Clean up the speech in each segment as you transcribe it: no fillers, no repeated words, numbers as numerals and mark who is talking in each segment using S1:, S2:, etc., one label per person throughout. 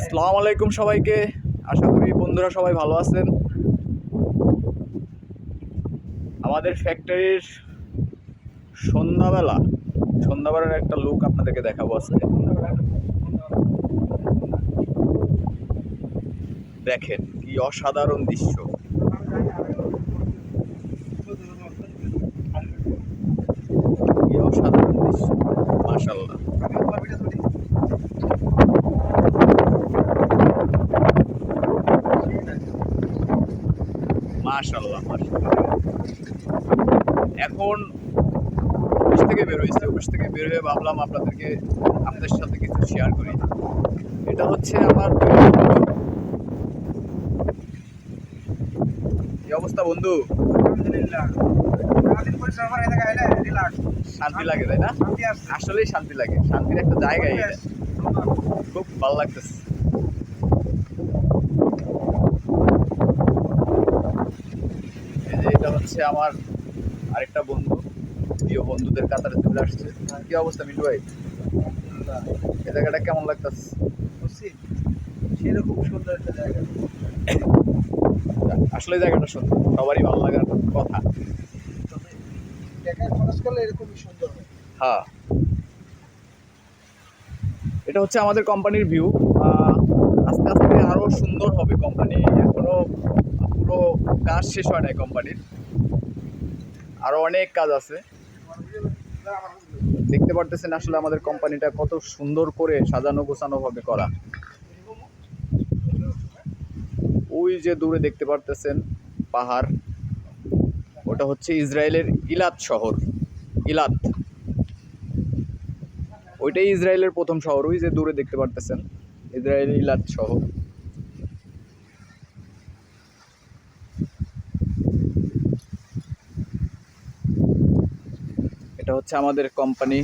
S1: আসসালামু আলাইকুম সবাইকে। আশা করি বন্ধুরা সবাই ভালো আছেন। আমাদের ফ্যাক্টরির সন্ধ্যাবেলার একটা লুক আপনাদেরকে দেখাবো আজকে। দেখেন কি অসাধারণ দৃশ্য। কি অসাধারণ দৃশ্য, মাশাআল্লাহ। মাশাআল্লাহ মাশাআল্লাহ। এখন অফিস থেকে বের হয়ে ভাবলাম আপনাদের সাথে কিছু শেয়ার করি। এটা হচ্ছে আমার কি অবস্থা বন্ধু? শান্তি লাগে তাই না? আসলেই শান্তি লাগে, শান্তির একটা জায়গায় এটা, খুব ভালো লাগতেছে। এই যে এটা হচ্ছে আমার আরেকটা বন্ধু, প্রিয় বন্ধুদের কাতারে চলে আসছে। কি অবস্থা মিন্টু ভাই? এই জায়গাটা কেমন লাগতেছে?
S2: সেরকম সুন্দর একটা জায়গা।
S1: আসলে জায়গাটা সুন্দর, সবারই ভালো লাগার কথা।
S2: টাকা খরচ করলে এরকমই সুন্দর হয়।
S1: হ্যাঁ, এটা হচ্ছে আমাদের কোম্পানির ভিউ। আস্তে আস্তে আরো সুন্দর হবে কোম্পানি। এখনো পুরো কাজ শেষ হয় নাই কোম্পানির, আরো অনেক কাজ আছে। দেখতে পারতেছেন আসলে আমাদের কোম্পানিটা কত সুন্দর করে সাজানো গোছানো ভাবে করা। ওই যে দূরে দেখতে পারতেছেন পাহাড়, ওটা হচ্ছে ইসরায়েলের ইলাত শহর। ইলাত, ওইটাই ইসরায়েলের প্রথম শহর। ওই যে দূরে দেখতে পারতেছেন ইসরায়েলের ইলাত শহর। এটা হচ্ছে আমাদের কোম্পানি।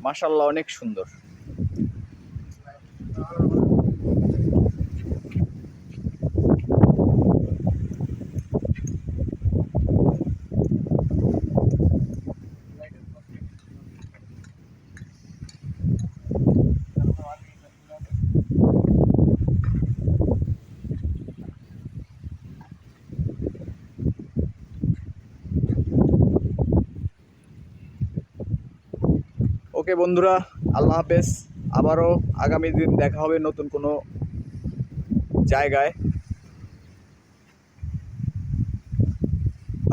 S1: মাশাআল্লাহ, অনেক সুন্দর। ওকে বন্ধুরা, আল্লাহ হাফেজ। আবারও আগামী দিন দেখা হবে নতুন কোনো জায়গায়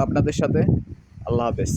S1: আপনাদের সাথে। আল্লাহ হাফেজ।